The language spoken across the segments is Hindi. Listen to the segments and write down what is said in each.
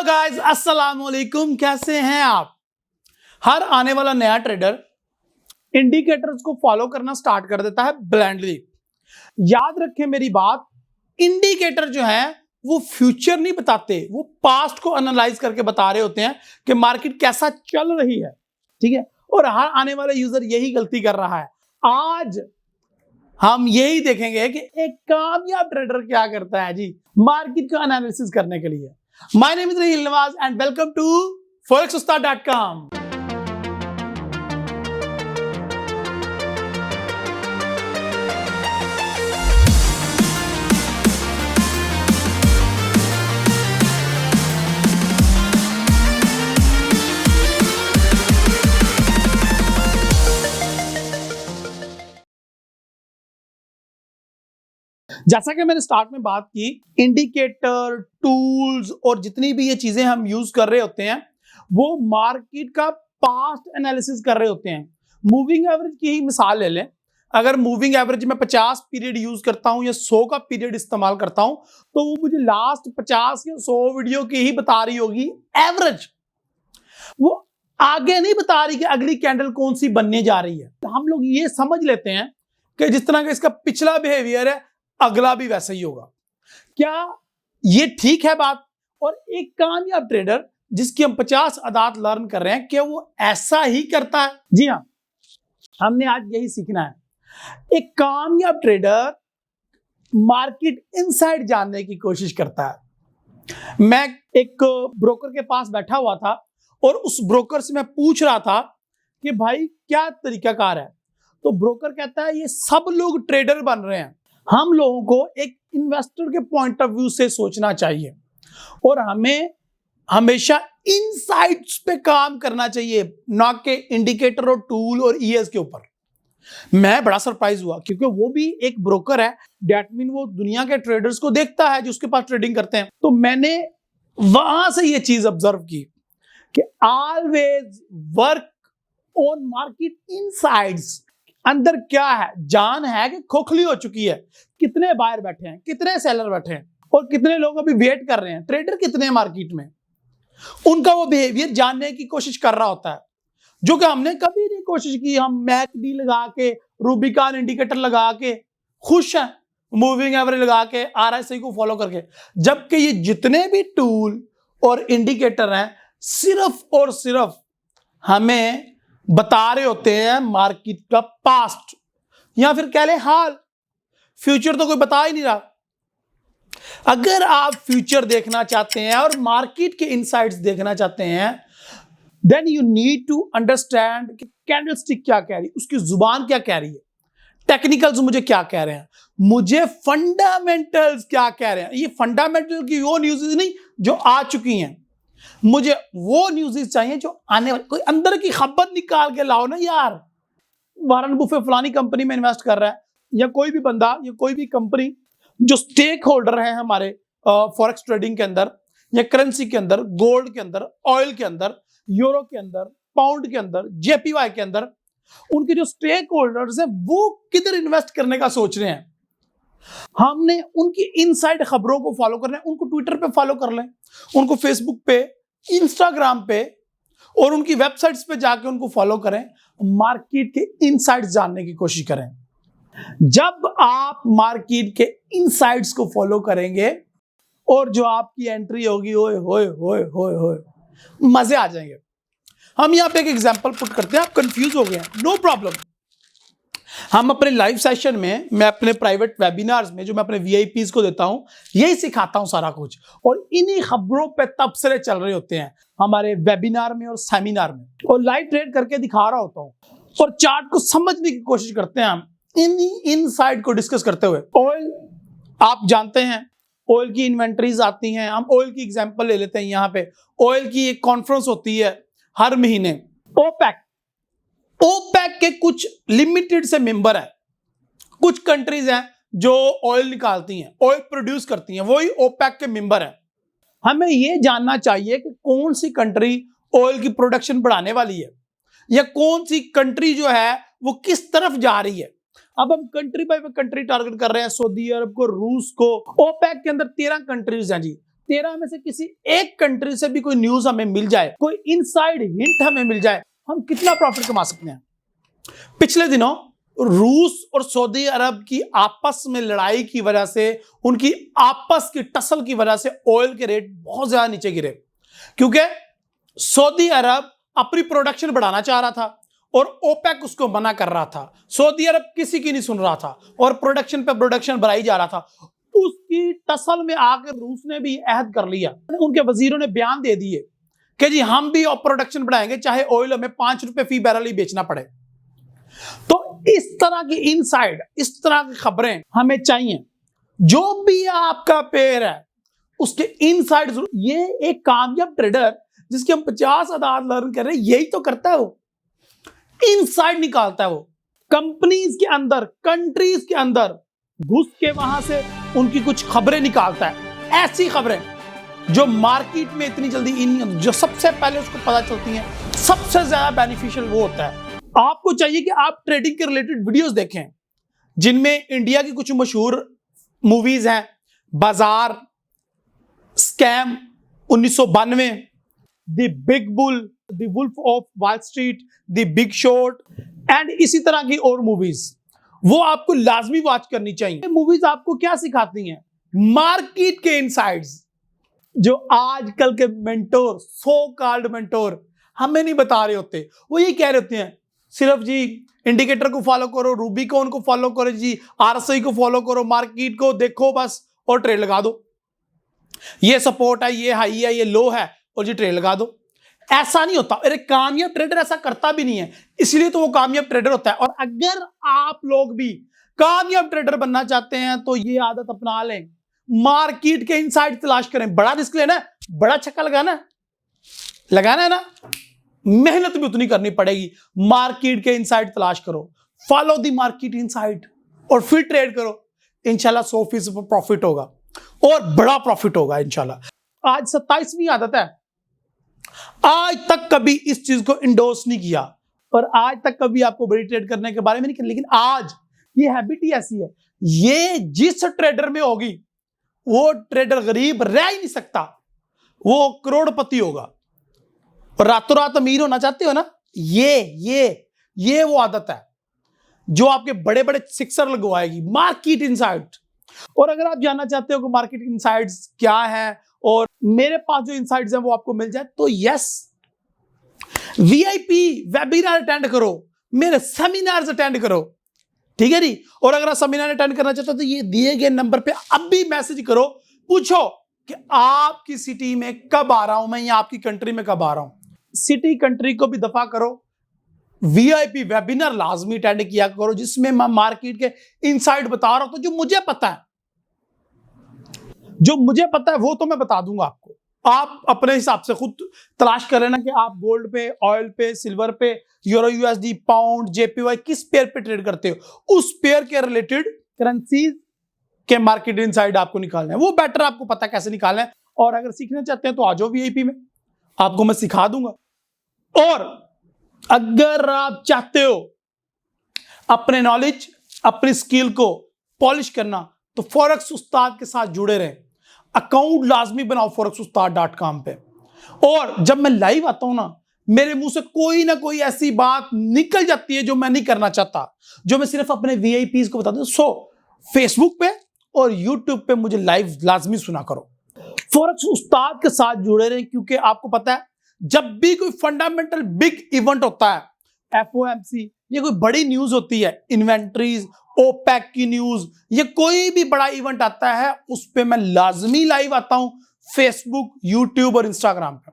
गाइस, अस्सलाम वालेकुम। कैसे हैं आप? हर आने वाला नया ट्रेडर इंडिकेटर्स को फॉलो करना स्टार्ट कर देता है ब्लाइंडली। याद रखें मेरी बात, इंडिकेटर जो है वो फ्यूचर नहीं बताते, वो पास्ट को एनालाइज करके बता रहे होते हैं कि मार्केट कैसा चल रही है। ठीक है, और हर आने वाला यूजर यही गलती कर रहा है। आज हम यही देखेंगे कि एक कामयाब ट्रेडर क्या करता है जी मार्केट को एनालिसिस करने के लिए। My name is Raheel Nawaz and welcome to forexusta.com। जैसा कि मैंने स्टार्ट में बात की, इंडिकेटर, टूल्स और जितनी भी ये चीजें हम यूज कर रहे होते हैं वो मार्केट का पास्ट एनालिसिस कर रहे होते हैं। मूविंग एवरेज की ही मिसाल ले लें। अगर मूविंग एवरेज में 50 पीरियड यूज करता हूं या 100 का पीरियड इस्तेमाल करता हूं तो वो मुझे लास्ट 50 या 100 वीडियो की ही बता रही होगी एवरेज। वो आगे नहीं बता रही कि अगली कैंडल कौन सी बनने जा रही है। तो हम लोग ये समझ लेते हैं कि जिस तरह का इसका पिछला बिहेवियर है अगला भी वैसा ही होगा। क्या ये ठीक है बात? और एक कामयाब ट्रेडर जिसकी हम 50 आदत लर्न कर रहे हैं, क्या वो ऐसा ही करता है? जी हाँ, हमने आज यही सीखना है। एक कामयाब ट्रेडर मार्केट इनसाइड जानने की कोशिश करता है। मैं एक ब्रोकर के पास बैठा हुआ था और उस ब्रोकर से मैं पूछ रहा था कि भाई क्या तरीकाकार है। तो ब्रोकर कहता है ये सब लोग ट्रेडर बन रहे हैं, हम लोगों को एक इन्वेस्टर के पॉइंट ऑफ व्यू से सोचना चाहिए और हमें हमेशा इनसाइट्स पे काम करना चाहिए, ना कि इंडिकेटर और टूल और ईएस के ऊपर। मैं बड़ा सरप्राइज हुआ क्योंकि वो भी एक ब्रोकर है। दैट मीन वो दुनिया के ट्रेडर्स को देखता है जो उसके पास ट्रेडिंग करते हैं। तो मैंने वहां से ये चीज ऑब्जर्व की कि always work on market insides. अंदर क्या है, जान है कि खोखली हो चुकी है, कितने बायर बैठे हैं, कितने सेलर बैठे हैं और कितने लोग अभी वेट कर रहे हैं, ट्रेडर कितने हैं मार्केट में, उनका वो बिहेवियर जानने की कोशिश कर रहा होता है, जो कि हमने कभी नहीं कोशिश की। हम मैकडी लगा के, रूबिकॉन इंडिकेटर लगा के खुश हैं, मूविंग एवरेज लगा के, आरएसआई को फॉलो करके, जबकि ये जितने भी टूल और इंडिकेटर हैं सिर्फ और सिर्फ हमें बता रहे होते हैं मार्केट का पास्ट या फिर कह लें हाल। फ्यूचर तो कोई बता ही नहीं रहा। अगर आप फ्यूचर देखना चाहते हैं और मार्केट के इनसाइट्स देखना चाहते हैं, then you need to understand कि कैंडलस्टिक क्या कह रही है, उसकी जुबान क्या कह रही है, टेक्निकल्स मुझे क्या कह रहे हैं, मुझे फंडामेंटल्स क्या कह रहे हैं। ये फंडामेंटल की वो न्यूज़ नहीं जो आ चुकी हैं, मुझे वो न्यूज़ चाहिए जो आने वाली। कोई अंदर की खबर निकाल के लाओ ना यार। वारन बुफे फलानी कंपनी में इन्वेस्ट कर रहा है, या कोई भी बंदा या कोई भी कंपनी जो स्टेक होल्डर है हमारे फॉरेक्स ट्रेडिंग के अंदर या करेंसी के अंदर, गोल्ड के अंदर, ऑयल के अंदर, यूरो के अंदर, पाउंड के अंदर, जेपीवाई के अंदर, उनके जो स्टेक होल्डर्स है वो किधर इन्वेस्ट करने का सोच रहे हैं। हमने उनकी इनसाइड खबरों को फॉलो करना है। उनको ट्विटर पे फॉलो कर लें, उनको फेसबुक पे, इंस्टाग्राम पे और उनकी वेबसाइट्स पे जाके उनको फॉलो करें, मार्केट के इनसाइट्स जानने की कोशिश करें। जब आप मार्केट के इनसाइट्स को फॉलो करेंगे और जो आपकी एंट्री होगी, ओए होए होए होए होए, मजे आ जाएंगे। हम यहां पे एक एग्जांपल पुट करते हैं। आप कंफ्यूज हो गए हैं, नो प्रॉब्लम। हम अपने लाइव सेशन में, मैं अपने प्राइवेट वेबिनार्स में जो मैं अपने वीआईपीज को देता हूं, यही सिखाता हूं सारा कुछ, और इन्हीं खबरों पे तबसरे चल रहे होते हैं हमारे वेबिनार में और सेमिनार में, और लाइव ट्रेड करके दिखा रहा होता हूं और चार्ट को समझने की कोशिश करते हैं हम इनसाइड को डिस्कस करते हुए। ऑयल आप जानते हैं, ऑयल की इन्वेंटरीज आती हैं। हम ऑयल की एग्जांपल ले लेते हैं। यहाँ पे ऑयल की एक कॉन्फ्रेंस होती है हर महीने, ओपेक। ओपेक के कुछ लिमिटेड से मेंबर है, कुछ कंट्रीज हैं जो ऑयल निकालती हैं, ऑयल प्रोड्यूस करती हैं, वही ओपेक के मेंबर है। हमें यह जानना चाहिए कि कौन सी कंट्री ऑयल की प्रोडक्शन बढ़ाने वाली है या कौन सी कंट्री जो है वो किस तरफ जा रही है। अब हम कंट्री बाय कंट्री टारगेट कर रहे हैं, सऊदी अरब को, रूस को। ओपेक के अंदर 13 कंट्रीज हैं जी, 13 में से किसी एक कंट्री से भी कोई न्यूज हमें मिल जाए, कोई इनसाइड हिंट हमें मिल जाए, हम कितना प्रॉफिट कमा सकते हैं। पिछले दिनों रूस और सऊदी अरब की आपस में लड़ाई की वजह से, उनकी आपस की टसल की वजह से ऑयल के रेट बहुत ज्यादा नीचे गिरे, क्योंकि सऊदी अरब अपनी प्रोडक्शन बढ़ाना चाह रहा था और ओपेक उसको मना कर रहा था। सऊदी अरब किसी की नहीं सुन रहा था और प्रोडक्शन पे प्रोडक्शन बढ़ाई जा रहा था। उसकी टसल में आकर रूस ने भी अहद कर लिया, उनके वजीरों ने बयान दे दिए कि जी हम भी प्रोडक्शन बढ़ाएंगे, चाहे ऑयल हमें 5 रुपए फी बैरल ही बेचना पड़े। तो इस तरह की इनसाइड, इस तरह की खबरें हमें चाहिए। जो भी आपका पेयर है उसके इनसाइड जरूर। ये एक कामयाब ट्रेडर जिसके हम 50 आदात लर्न कर रहे हैं, यही तो करता है, वो इनसाइड निकालता है। वो कंपनीज के अंदर, कंट्रीज के अंदर घुस के वहां से उनकी कुछ खबरें निकालता है, ऐसी खबरें जो मार्केट में इतनी जल्दी इन, जो सबसे पहले उसको पता चलती हैं, सबसे ज्यादा बेनिफिशियल वो होता है। आपको चाहिए कि आप ट्रेडिंग के रिलेटेड वीडियोस देखें, जिनमें इंडिया की कुछ मशहूर मूवीज हैं, Baazaar, scam 1992, the big bull, the wolf of Wall Street, the big short and इसी तरह की और मूवीज, वो आपको लाजमी वॉच करनी चाहिए। मूवीज आपको क्या सिखाती हैं? मार्केट के इनसाइड्स, जो आजकल के मेंटोर, सो कॉल्ड मेंटोर हमें नहीं बता रहे होते। वो ये कह रहे होते हैं सिर्फ जी इंडिकेटर को फॉलो करो, रूबिकॉन को फॉलो करो, जी आरएसआई को फॉलो करो, मार्केट को देखो बस और ट्रेड लगा दो, ये सपोर्ट है, ये हाई है, ये लो है और जी ट्रेड लगा दो। ऐसा नहीं होता। अरे कामयाब ट्रेडर ऐसा करता भी नहीं है, इसलिए तो वो कामयाब ट्रेडर होता है। और अगर आप लोग भी कामयाब ट्रेडर बनना चाहते हैं तो ये आदत अपना लें, मार्केट के इनसाइड तलाश करें। बड़ा रिस्क लेना है, बड़ा छक्का लगाना है ना, मेहनत भी उतनी करनी पड़ेगी। मार्केट के इनसाइड तलाश करो, फॉलो द मार्केट इनसाइड और फिर ट्रेड करो। इंशाल्लाह 100% प्रॉफिट होगा और बड़ा प्रॉफिट होगा इंशाल्लाह। आज 27वीं आदत है। आज तक कभी इस चीज को इंडोर्स नहीं किया और आज तक कभी आपको बड़ी ट्रेड करने के बारे में नहीं किया, लेकिन आज ये हैबिट ही ऐसी है, ये जिस ट्रेडर में होगी वो ट्रेडर गरीब रह ही नहीं सकता, वो करोड़पति होगा। और रातों रात अमीर होना चाहते हो ना, ये वो आदत है जो आपके बड़े बड़े सिक्सर लगवाएगी, मार्केट इनसाइड। और अगर आप जानना चाहते हो कि मार्केट इनसाइड्स क्या है और मेरे पास जो इनसाइड्स हैं वो आपको मिल जाए, तो यस, वीआईपी वेबिनार अटेंड करो, मेरे सेमिनार्स अटेंड करो, ठीक है जी। और अगर आप सेमिनार अटेंड करना चाहते हो तो ये दिए गए नंबर पे अब भी मैसेज करो, पूछो कि आपकी सिटी में कब आ रहा हूं मैं, या आपकी कंट्री में कब आ रहा हूं। सिटी कंट्री को भी दफा करो, वीआईपी वेबिनार लाजमी अटेंड किया करो, जिसमें मैं मार्केट के इनसाइड बता रहा हूं। तो जो मुझे पता है वो तो मैं बता दूंगा आपको। आप अपने हिसाब से खुद तलाश कर लेना कि आप गोल्ड पे, ऑयल पे, सिल्वर पे, यूरो यूएसडी, पाउंड, जेपीवाई किस पेयर पे ट्रेड करते हो। उस पेयर के रिलेटेड करेंसीज के मार्केट इनसाइड आपको निकालना है, वो बेटर आपको पता कैसे निकालना है। और अगर सीखना चाहते हैं तो आ जाओ वीआईपी में, आपको मैं सिखा दूंगा। और अगर आप चाहते हो अपने नॉलेज, अपनी स्किल को पॉलिश करना, तो फॉरेक्स उस्ताद के साथ जुड़े रहें। अकाउंट लाजमी बनाओ forex-ustad.com पे। और जब मैं लाइव आता हूं ना, मेरे मुंह से कोई ना कोई ऐसी बात निकल जाती है जो मैं नहीं करना चाहता, जो मैं सिर्फ अपने वीआईपीज को बताता हूं। सो फेसबुक पे और यूट्यूब पे मुझे लाइव लाजमी सुना करो। फॉरेक्स उस्ताद के साथ जुड़े रहें, क्योंकि आपको पता है जब भी कोई फंडामेंटल बिग इवेंट होता है, एफओएमसी, ये कोई बड़ी न्यूज होती है, इन्वेंट्रीज, ओपेक की न्यूज, ये कोई भी बड़ा इवेंट आता है, उस पे मैं लाजमी लाइव आता हूं, फेसबुक, यूट्यूब और इंस्टाग्राम पे।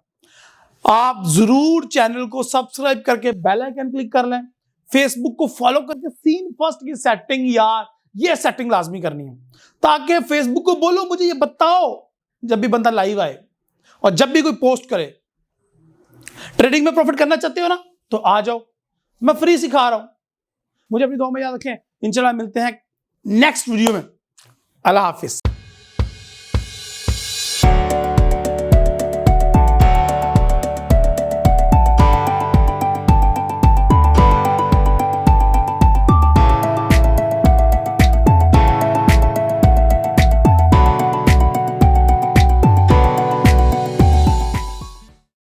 आप जरूर चैनल को सब्सक्राइब करके बेल आइकन क्लिक कर लें, फेसबुक को फॉलो करके सीन फर्स्ट की सेटिंग, यार ये सेटिंग लाजमी करनी है, ताकि फेसबुक को बोलो मुझे ये बताओ जब भी बंदा लाइव आए और जब भी कोई पोस्ट करे। ट्रेडिंग में प्रॉफिट करना चाहते हो ना, तो आ जाओ, मैं फ्री सिखा रहा हूं। मुझे अपनी दुआ में याद रखें। इंशाल्लाह मिलते हैं नेक्स्ट वीडियो में। अल्लाह हाफिज।